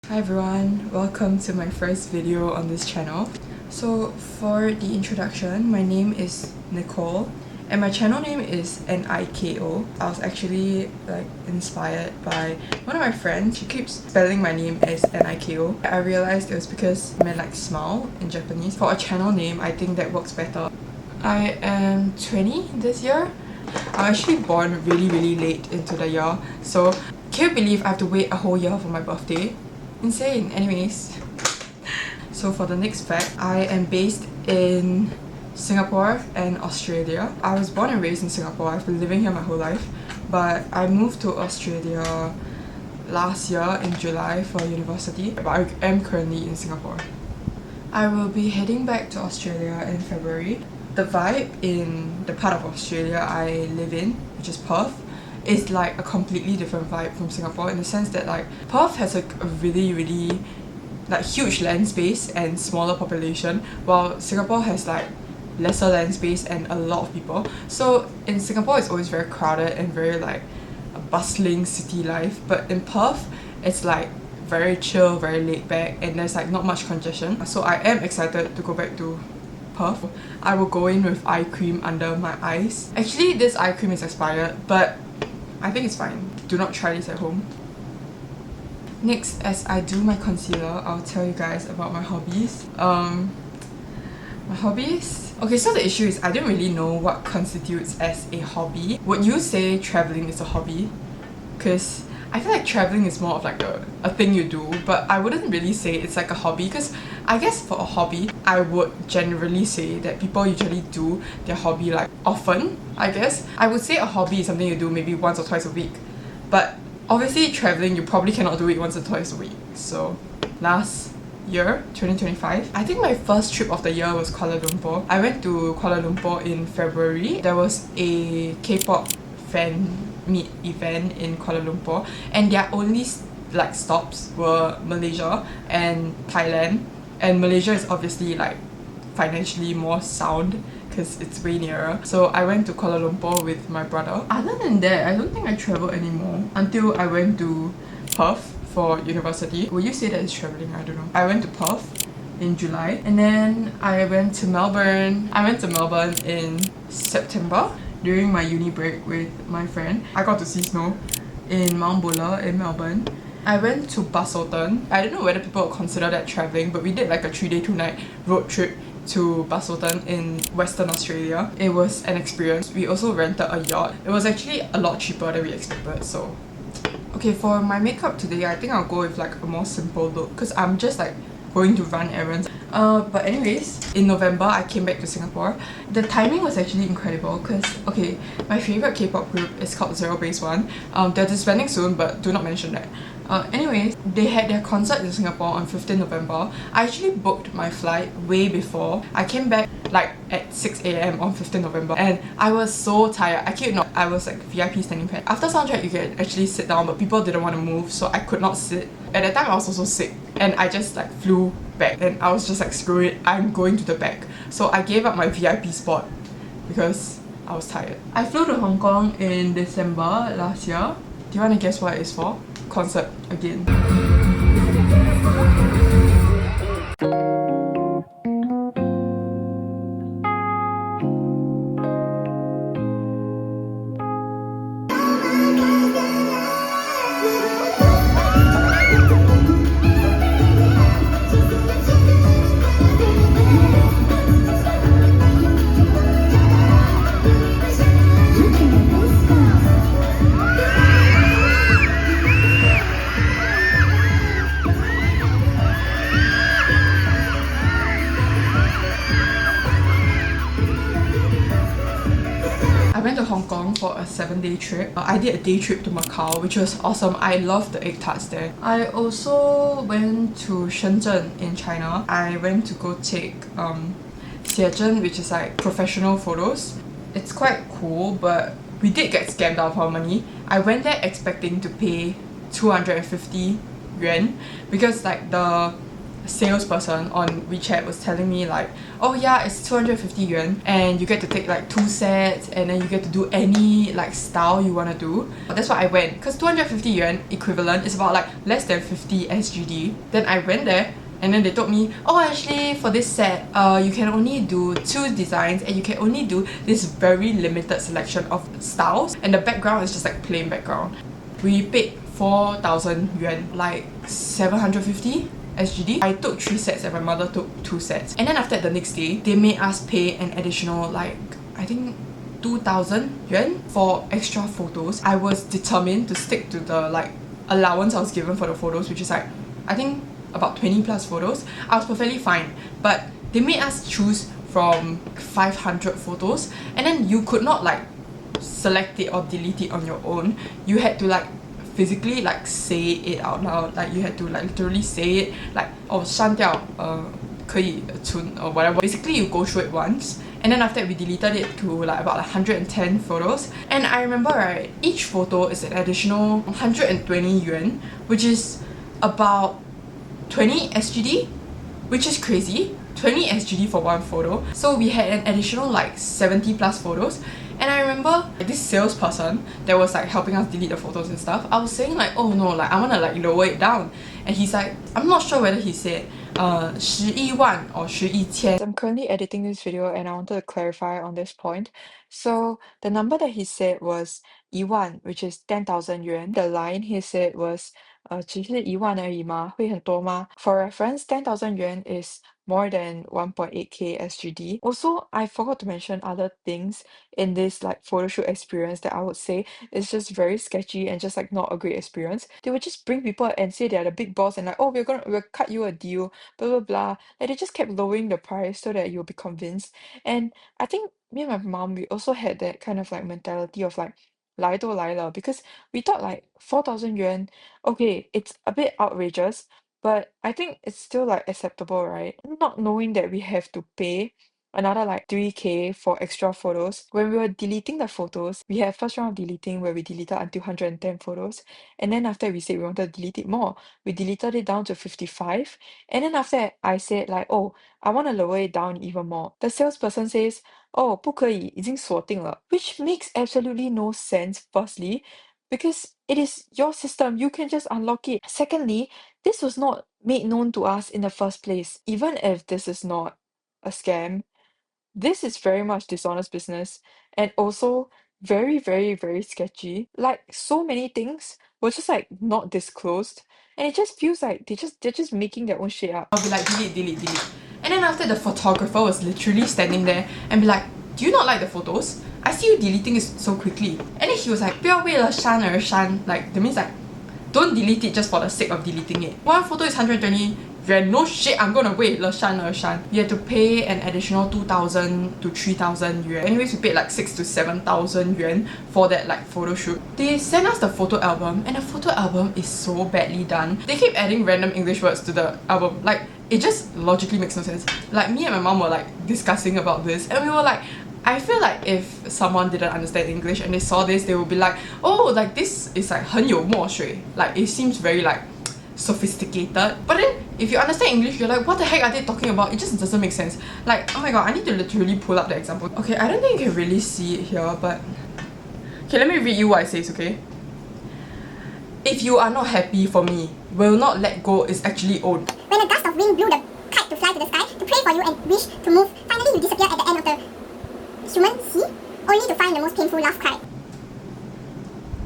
Hi everyone, welcome to my first video on this channel. So for the introduction, my name is Nicole and my channel name is niko. I was actually inspired by one of my friends. She keeps spelling my name as niko. I realized it was because it meant smile in Japanese. For a channel name, I think that works better. I am 20 this year. I was actually born really late into the year, so can you believe I have to wait a whole year for my birthday? Insane. Anyways, so for the next fact, I am based in Singapore and Australia. I was born and raised in Singapore. I've been living here my whole life, but I moved to Australia last year in July for university, but I am currently in Singapore. I will be heading back to Australia in February. The vibe in the part of Australia I live in, which is Perth, is a completely different vibe from Singapore, in the sense that Perth has a really huge land space and smaller population, while Singapore has lesser land space and a lot of people. So in Singapore it's always very crowded and very a bustling city life, but in Perth it's very chill, very laid back, and there's not much congestion. So I am excited to go back to Perth. I will go in with eye cream under my eyes. Actually, this eye cream is expired, but I think it's fine. Do not try this at home. Next, as I do my concealer, I'll tell you guys about my hobbies. My hobbies? Okay, so the issue is I don't really know what constitutes as a hobby. Would you say traveling is a hobby? Because I feel like traveling is more of a thing you do, but I wouldn't really say it's a hobby, because I guess for a hobby, I would generally say that people usually do their hobby often, I guess. I would say a hobby is something you do maybe once or twice a week, but obviously traveling you probably cannot do it once or twice a week. So last year, 2025, I think my first trip of the year was Kuala Lumpur. I went to Kuala Lumpur in February. There was a K-pop fan meet event in Kuala Lumpur, and their only stops were Malaysia and Thailand, and Malaysia is obviously financially more sound because it's way nearer. So I went to Kuala Lumpur with my brother. Other than that, I don't think I traveled anymore until I went to Perth for university. Would you say that is traveling? I don't know. I went to Perth in July, and then I went to Melbourne. I went to Melbourne in September during my uni break with my friend. I got to see snow in Mount Buller in Melbourne. I went to Busselton. I don't know whether people would consider that travelling, but we did a 3-day 2-night road trip to Busselton in Western Australia. It was an experience. We also rented a yacht. It was actually a lot cheaper than we expected, so. Okay, for my makeup today, I think I'll go with a more simple look, because I'm just going to run errands. But anyways, in November I came back to Singapore. The timing was actually incredible because, okay, my favourite K-pop group is called zerobaseone. They're disbanding soon, but do not mention that. Anyways, they had their concert in Singapore on 15 November. I actually booked my flight way before. I came back at 6 AM on 15 November, and I was so tired. I kid not, I was VIP standing pad. After soundtrack you can actually sit down, but people didn't want to move, so I could not sit. At that time I was also sick, and I just flew back, and I was just screw it, I'm going to the back. So I gave up my VIP spot because I was tired. I flew to Hong Kong in December last year. Do you want to guess what it's for? Concert again. I went to Hong Kong for a 7-day trip. I did a day trip to Macau, which was awesome. I loved the egg tarts there. I also went to Shenzhen in China. I went to go take Xiezhen, which is professional photos. It's quite cool, but we did get scammed out of our money. I went there expecting to pay 250 yuan because the salesperson on WeChat was telling me like, oh yeah, it's 250 yuan and you get to take like 2 sets and then you get to do any like style you want to do. That's why I went, because 250 yuan equivalent is about like less than 50 SGD. Then I went there and then they told me, oh actually for this set you can only do 2 designs and you can only do this very limited selection of styles, and the background is just like plain background. We paid 4,000 yuan, like 750 SGD. I took 3 sets and my mother took 2 sets. And then after that, the next day, they made us pay an additional like, I think 2,000 yuan for extra photos. I was determined to stick to the like allowance I was given for the photos, which is like, I think about 20 plus photos. I was perfectly fine, but they made us choose from 500 photos and then you could not like select it or delete it on your own. You had to like physically like say it out loud, like you had to like literally say it like, oh 删掉可以存 or whatever. Basically you go through it once and then after that we deleted it to like about 110 photos, and I remember right, each photo is an additional 120 yuan, which is about 20 SGD, which is crazy. 20 SGD for one photo. So we had an additional like 70 plus photos. And I remember this salesperson that was like helping us delete the photos and stuff, I was saying like, oh no, like I want to like lower it down, and he's like, I'm not sure whether he said 11万 or 11千. I'm currently editing this video and I wanted to clarify on this point. So the number that he said was 1万, which is 10,000 yuan. The line he said was 只是1万而已吗？会很多吗？ For reference, 10,000 yuan is more than 1.8k SGD. Also, I forgot to mention other things in this like photo shoot experience that I would say is just very sketchy and just like not a great experience. They would just bring people and say they're the big boss and like, oh, we'll cut you a deal, blah blah blah. Like they just kept lowering the price so that you'll be convinced. And I think me and my mom, we also had that kind of like mentality of like 来都来了, because we thought like 4,000 yuan, okay, it's a bit outrageous, but I think it's still like acceptable, right? Not knowing that we have to pay another like 3k for extra photos. When we were deleting the photos, we had first round of deleting where we deleted until 110 photos, and then after we said we wanted to delete it more, we deleted it down to 55, and then after that, I said like, oh, I want to lower it down even more. The salesperson says, oh, 不可以，已经锁定了, which makes absolutely no sense, firstly, because it is your system, you can just unlock it. Secondly, this was not made known to us in the first place. Even if this is not a scam, this is very much dishonest business and also very, very, very sketchy. Like so many things were just like not disclosed, and it just feels like they're just making their own shit up. I'll be like delete, delete, delete. And then after, the photographer was literally standing there and be like, do you not like the photos? I see you deleting it so quickly. And then he was like, 不要为了删而删. Like that means like, don't delete it just for the sake of deleting it. One photo is 120 yuan. No shit, I'm gonna wait 了删而删. You had to pay an additional 2,000 to 3,000 yuan. Anyways, we paid like 6,000 to 7,000 yuan for that like photo shoot. They sent us the photo album, and the photo album is so badly done. They keep adding random English words to the album. Like, it just logically makes no sense. Like, me and my mom were like discussing about this, and we were like, I feel like if someone didn't understand English and they saw this, they would be like, oh, like this is like 很有墨水. Like it seems very like sophisticated. But then if you understand English, you're like, what the heck are they talking about? It just doesn't make sense. Like, oh my god, I need to literally pull up the example. Okay, I don't think you can really see it here, but okay, let me read you what it says, okay? If you are not happy for me, will not let go is actually owned. When a gust of wind blew the kite to fly to the sky, to pray for you and wish to move, finally you disappear at the end of the human sea, only to find the most painful laugh cry.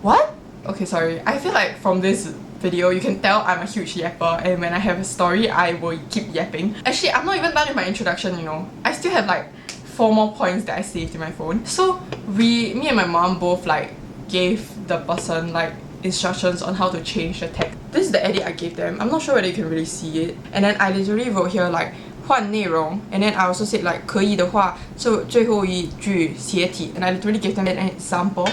What? Okay, sorry. I feel like from this video, you can tell I'm a huge yapper, and when I have a story, I will keep yapping. Actually, I'm not even done with my introduction, you know. I still have like 4 more points that I saved in my phone. So me and my mom both like gave the person like instructions on how to change the text. This is the edit I gave them. I'm not sure whether you can really see it. And then I literally wrote here like 换内容, and then I also said like 可以的话就最后一句斜体, and I literally gave them an example,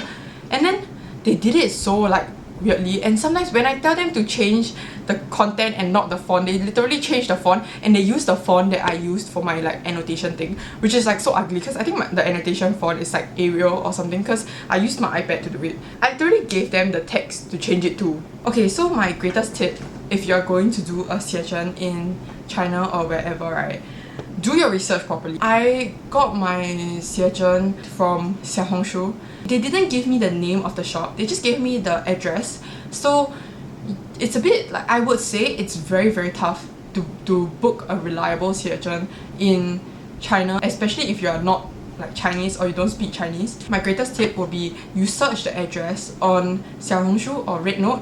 and then they did it so like weirdly, and sometimes when I tell them to change the content and not the font, they literally change the font and they use the font that I used for my like annotation thing, which is like so ugly because I think the annotation font is like Arial or something, because I used my iPad to do it. I literally gave them the text to change it to. Okay, so my greatest tip if you're going to do a xiechen in China or wherever, right, do your research properly. I got my xiechen from Xiaohongshu. They didn't give me the name of the shop, they just gave me the address. So it's a bit like, I would say it's very tough to book a reliable xiechen in China, especially if you are not like Chinese or you don't speak Chinese. My greatest tip would be you search the address on Xiaohongshu or Rednote,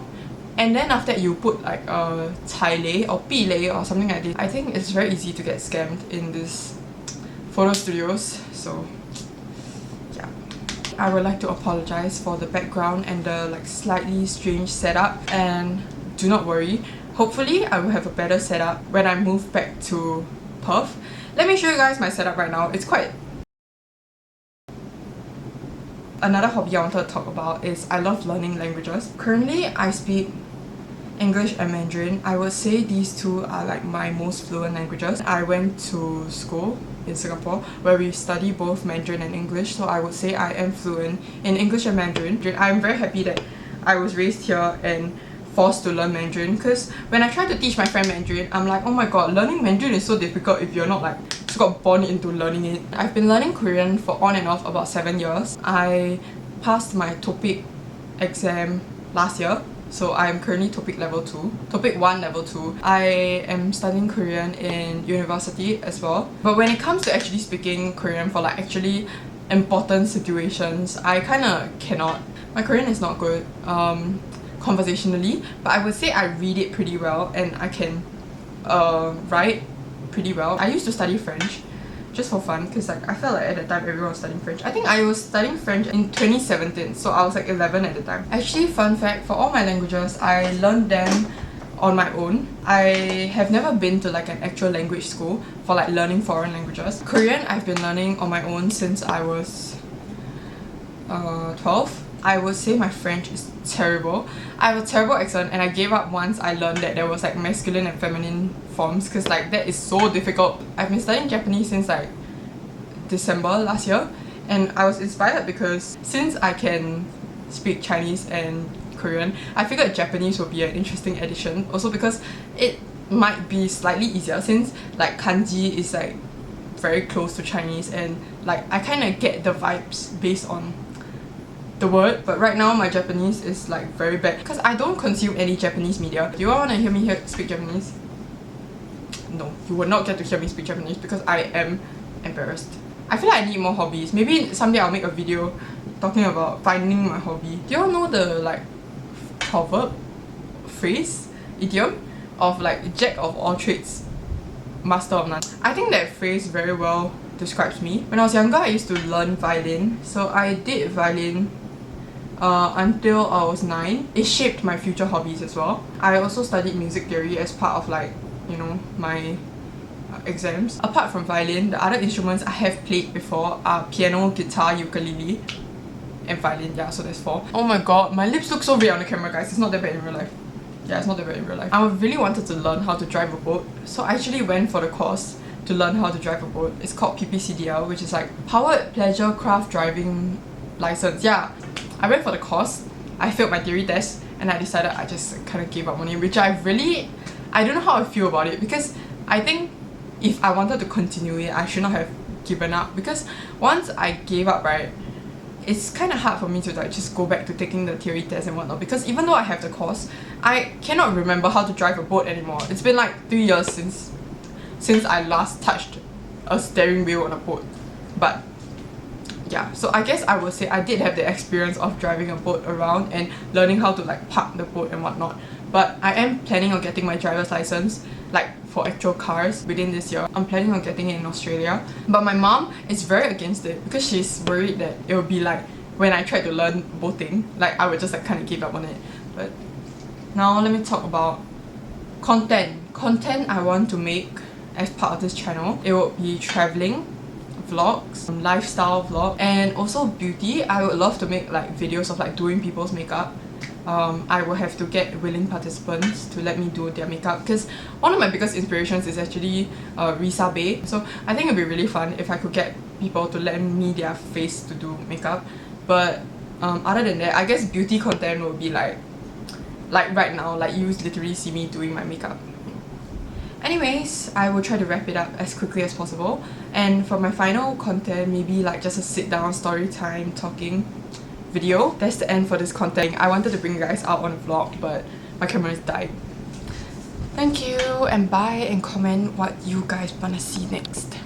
and then after that you put like a cai lei or pi lei or something like this. I think it's very easy to get scammed in these photo studios, so yeah. I would like to apologize for the background and the like slightly strange setup, and do not worry, hopefully I will have a better setup when I move back to Perth. Let me show you guys my setup right now. It's quite... Another hobby I wanted to talk about is I love learning languages. Currently, I speak English and Mandarin. I would say these two are like my most fluent languages. I went to school in Singapore where we study both Mandarin and English, so I would say I am fluent in English and Mandarin. I'm very happy that I was raised here and forced to learn Mandarin, because when I try to teach my friend Mandarin, I'm like, oh my god, learning Mandarin is so difficult if you're not like got born into learning it. I've been learning Korean for on and off about 7 years. I passed my TOPIK exam last year, so I'm currently TOPIK level 2, TOPIK 1 level 2. I am studying Korean in university as well, but when it comes to actually speaking Korean for like actually important situations, I kind of cannot. My Korean is not good conversationally, but I would say I read it pretty well and I can write pretty well. I used to study French just for fun, because like I felt like at the time everyone was studying French. I think I was studying French in 2017, so I was like 11 at the time. Actually, fun fact, for all my languages, I learned them on my own. I have never been to like an actual language school for like learning foreign languages. Korean, I've been learning on my own since I was 12. I would say my French is terrible. I have a terrible accent, and I gave up once I learned that there was like masculine and feminine forms, because like that is so difficult. I've been studying Japanese since like December last year, and I was inspired because since I can speak Chinese and Korean, I figured Japanese would be an interesting addition, also because it might be slightly easier since like kanji is like very close to Chinese, and like I kind of get the vibes based on the word. But right now my Japanese is like very bad because I don't consume any Japanese media. Do you all want to hear me speak Japanese? No, you will not get to hear me speak Japanese because I am embarrassed. I feel like I need more hobbies. Maybe someday I'll make a video talking about finding my hobby. Do you all know the like proverb, phrase, idiom of like jack of all trades, master of none? I think that phrase very well describes me. When I was younger, I used to learn violin, so I did violin until I was 9. It shaped my future hobbies as well. I also studied music theory as part of like, you know, my exams. Apart from violin, the other instruments I have played before are piano, guitar, ukulele, and violin. Yeah, so there's 4. Oh my god, my lips look so red on the camera, guys. It's not that bad in real life. Yeah, it's not that bad in real life. I really wanted to learn how to drive a boat, so I actually went for the course to learn how to drive a boat. It's called PPCDL, which is like Powered Pleasure Craft Driving License. Yeah, I went for the course, I failed my theory test, and I decided I just kind of gave up on it, which I don't know how I feel about it, because I think if I wanted to continue it, I should not have given up, because once I gave up, right, it's kind of hard for me to like just go back to taking the theory test and whatnot, because even though I have the course, I cannot remember how to drive a boat anymore. It's been like 3 years since I last touched a steering wheel on a boat. But yeah, so I guess I would say I did have the experience of driving a boat around and learning how to like park the boat and whatnot. But I am planning on getting my driver's license like for actual cars within this year. I'm planning on getting it in Australia. But my mom is very against it because she's worried that it will be like when I tried to learn boating, like I would just like kind of give up on it. But now let me talk about content I want to make as part of this channel. It will be traveling vlogs, lifestyle vlog, and also beauty. I would love to make like videos of like doing people's makeup. I will have to get willing participants to let me do their makeup, because one of my biggest inspirations is actually Risa Bay. So I think it would be really fun if I could get people to lend me their face to do makeup. But other than that, I guess beauty content will be like like right now, like you literally see me doing my makeup. Anyways, I will try to wrap it up as quickly as possible, and for my final content, maybe like just a sit down story time talking video. That's the end for this content. I wanted to bring you guys out on a vlog, but my camera has died. Thank you, and bye, and comment what you guys wanna see next.